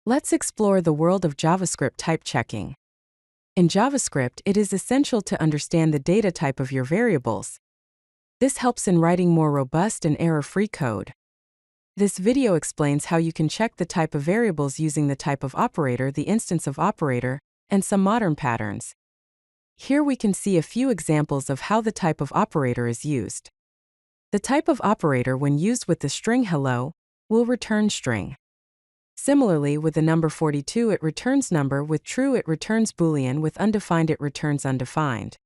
Let's explore the world of JavaScript type checking. In JavaScript, it is essential to understand the data type of your variables. This helps in writing more robust and error-free code. This video explains how you can check the type of variables using the type of operator, the instance of operator, and some modern patterns. Here we can see a few examples of how the type of operator is used. The type of operator, when used with the string hello, will return string. Similarly, with the number 42, it returns number, with true it returns boolean, with undefined it returns undefined.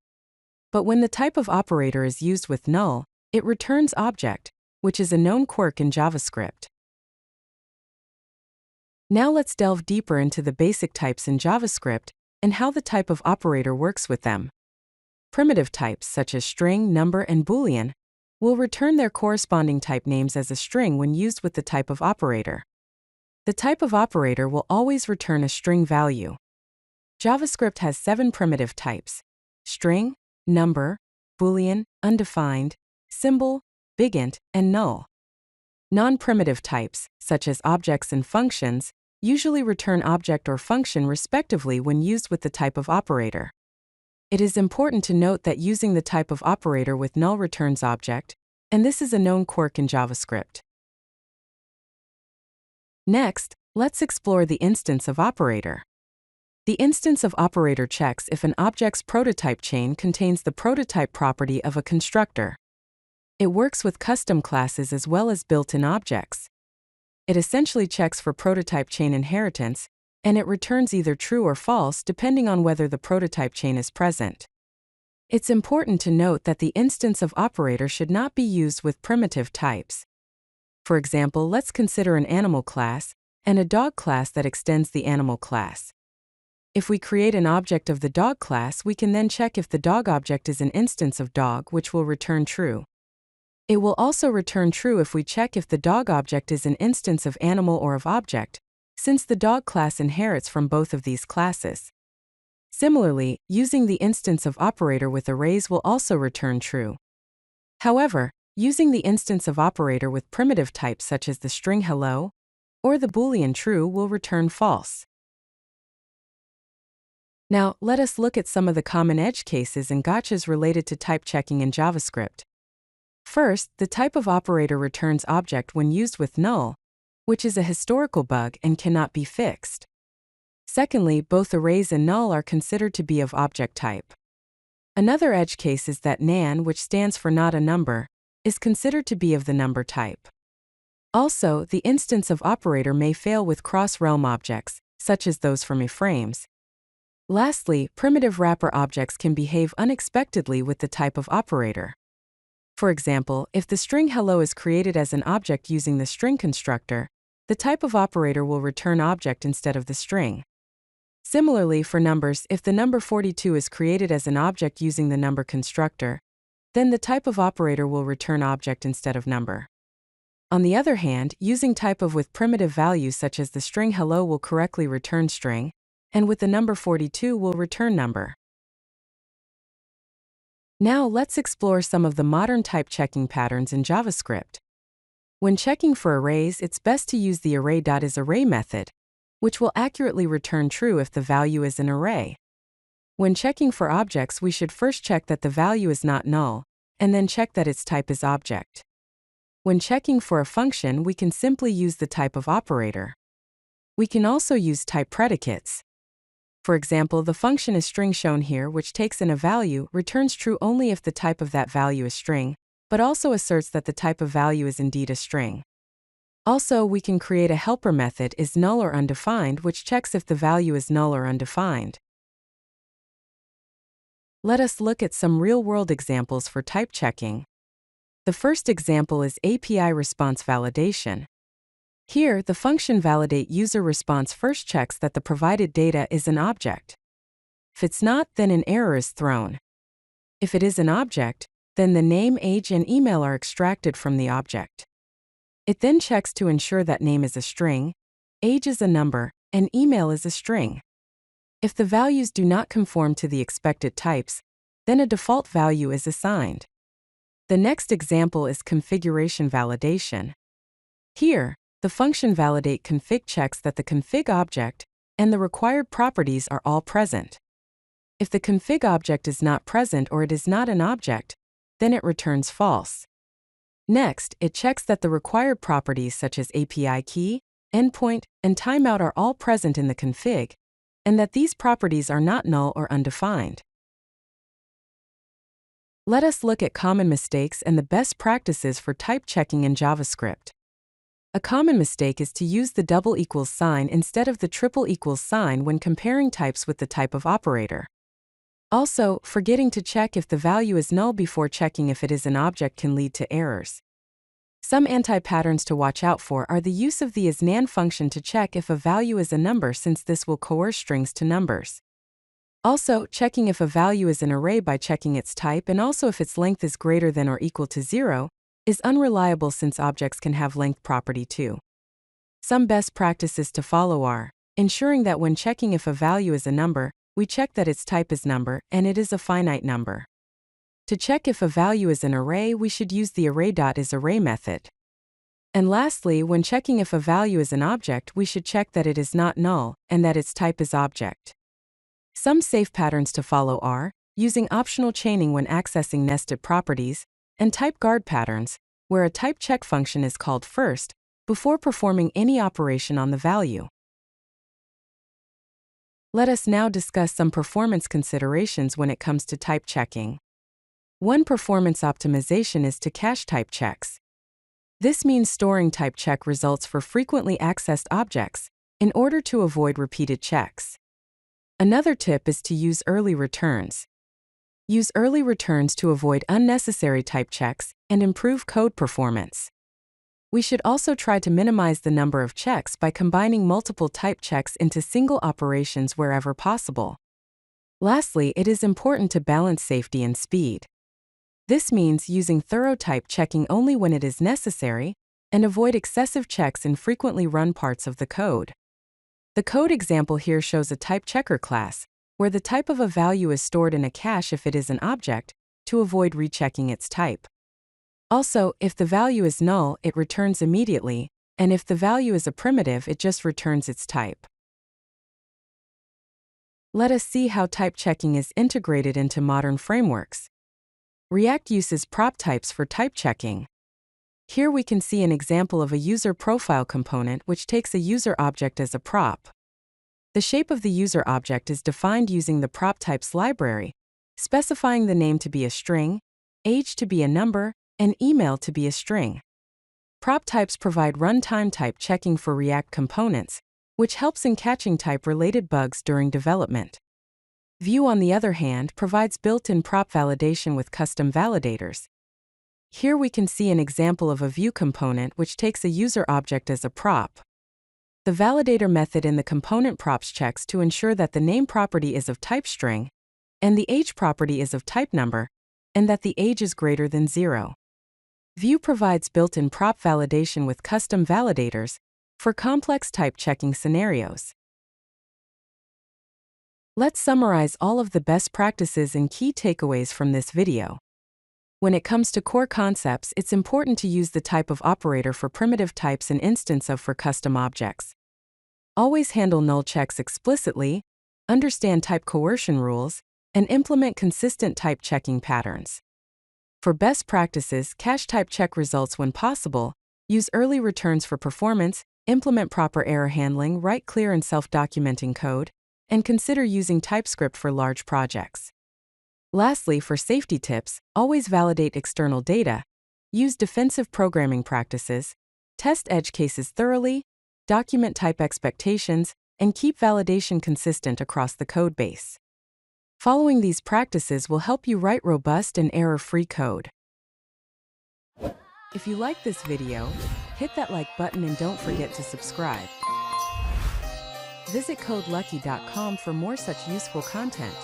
But when the type of operator is used with null, it returns object, which is a known quirk in JavaScript. Now let's delve deeper into the basic types in JavaScript and how the type of operator works with them. Primitive types such as string, number, and boolean will return their corresponding type names as a string when used with the type of operator. The type of operator will always return a string value. JavaScript has 7 primitive types: string, number, boolean, undefined, symbol, bigint, and null. Non-primitive types, such as objects and functions, usually return object or function respectively when used with the type of operator. It is important to note that using the type of operator with null returns object, and this is a known quirk in JavaScript. Next, let's explore the instance of operator. The instance of operator checks if an object's prototype chain contains the prototype property of a constructor. It works with custom classes as well as built-in objects. It essentially checks for prototype chain inheritance, and it returns either true or false depending on whether the prototype chain is present. It's important to note that the instance of operator should not be used with primitive types. For example, let's consider an animal class and a dog class that extends the animal class. If we create an object of the dog class, we can then check if the dog object is an instance of dog, which will return true. It will also return true if we check if the dog object is an instance of animal or of object, since the dog class inherits from both of these classes. Similarly, using the instance of operator with arrays will also return true. However, using the instance of operator with primitive types such as the string hello or the boolean true will return false. Now, let us look at some of the common edge cases and gotchas related to type checking in JavaScript. First, the type of operator returns object when used with null, which is a historical bug and cannot be fixed. Secondly, both arrays and null are considered to be of object type. Another edge case is that nan, which stands for not a number, is considered to be of the number type. Also, the instance of operator may fail with cross-realm objects, such as those from iframes. Lastly, primitive wrapper objects can behave unexpectedly with the type of operator. For example, if the string hello is created as an object using the string constructor, the type of operator will return object instead of the string. Similarly, for numbers, if the number 42 is created as an object using the number constructor, then the type of operator will return object instead of number. On the other hand, using typeof with primitive values such as the string hello will correctly return string, and with the number 42 will return number. Now let's explore some of the modern type checking patterns in JavaScript. When checking for arrays, it's best to use the Array.isArray method, which will accurately return true if the value is an array. When checking for objects, we should first check that the value is not null, and then check that its type is object. When checking for a function, we can simply use the type of operator. We can also use type predicates. For example, the function is string shown here, which takes in a value, returns true only if the type of that value is string, but also asserts that the type of value is indeed a string. Also, we can create a helper method is null or undefined, which checks if the value is null or undefined. Let us look at some real-world examples for type checking. The first example is API response validation. Here, the function validate user response first checks that the provided data is an object. If it's not, then an error is thrown. If it is an object, then the name, age, and email are extracted from the object. It then checks to ensure that name is a string, age is a number, and email is a string. If the values do not conform to the expected types, then a default value is assigned. The next example is configuration validation. Here, The function validate config checks that the config object and the required properties are all present. If the config object is not present or it is not an object, then it returns false. Next, it checks that the required properties such as API key, endpoint, and timeout are all present in the config, and that these properties are not null or undefined. Let us look at common mistakes and the best practices for type checking in JavaScript. A common mistake is to use the double equals sign instead of the triple equals sign when comparing types with the type of operator. Also, forgetting to check if the value is null before checking if it is an object can lead to errors. Some anti-patterns to watch out for are the use of the isNaN function to check if a value is a number, since this will coerce strings to numbers. Also, checking if a value is an array by checking its type and also if its length is greater than or equal to 0 is unreliable, since objects can have length property too. Some best practices to follow are ensuring that when checking if a value is a number, we check that its type is number and it is a finite number. To check if a value is an array, we should use the Array.isArray method. And lastly, when checking if a value is an object, we should check that it is not null and that its type is object. Some safe patterns to follow are using optional chaining when accessing nested properties, and type guard patterns, where a type check function is called first before performing any operation on the value. Let us now discuss some performance considerations when it comes to type checking. One performance optimization is to cache type checks. This means storing type check results for frequently accessed objects in order to avoid repeated checks. Another tip is to use early returns. Use early returns to avoid unnecessary type checks and improve code performance. We should also try to minimize the number of checks by combining multiple type checks into single operations wherever possible. Lastly, it is important to balance safety and speed. This means using thorough type checking only when it is necessary, and avoid excessive checks in frequently run parts of the code. The code example here shows a type checker class, where the type of a value is stored in a cache if it is an object, to avoid rechecking its type. Also, if the value is null, it returns immediately, and if the value is a primitive, it just returns its type. Let us see how type checking is integrated into modern frameworks. React uses prop types for type checking. Here we can see an example of a user profile component which takes a user object as a prop. The shape of the user object is defined using the prop types library, specifying the name to be a string, age to be a number, and email to be a string. Prop types provide runtime type checking for React components, which helps in catching type-related bugs during development. Vue, on the other hand, provides built-in prop validation with custom validators. Here we can see an example of a Vue component which takes a user object as a prop. The validator method in the component props checks to ensure that the name property is of type string, and the age property is of type number, and that the age is greater than 0. Vue provides built-in prop validation with custom validators for complex type checking scenarios. Let's summarize all of the best practices and key takeaways from this video. When it comes to core concepts, it's important to use the type of operator for primitive types and instanceof for custom objects. Always handle null checks explicitly, understand type coercion rules, and implement consistent type checking patterns. For best practices, cache type check results when possible, use early returns for performance, implement proper error handling, write clear and self-documenting code, and consider using TypeScript for large projects. Lastly, for safety tips, always validate external data, use defensive programming practices, test edge cases thoroughly, document type expectations, and keep validation consistent across the code base. Following these practices will help you write robust and error-free code. If you like this video, hit that like button and don't forget to subscribe. Visit codelucky.com for more such useful content.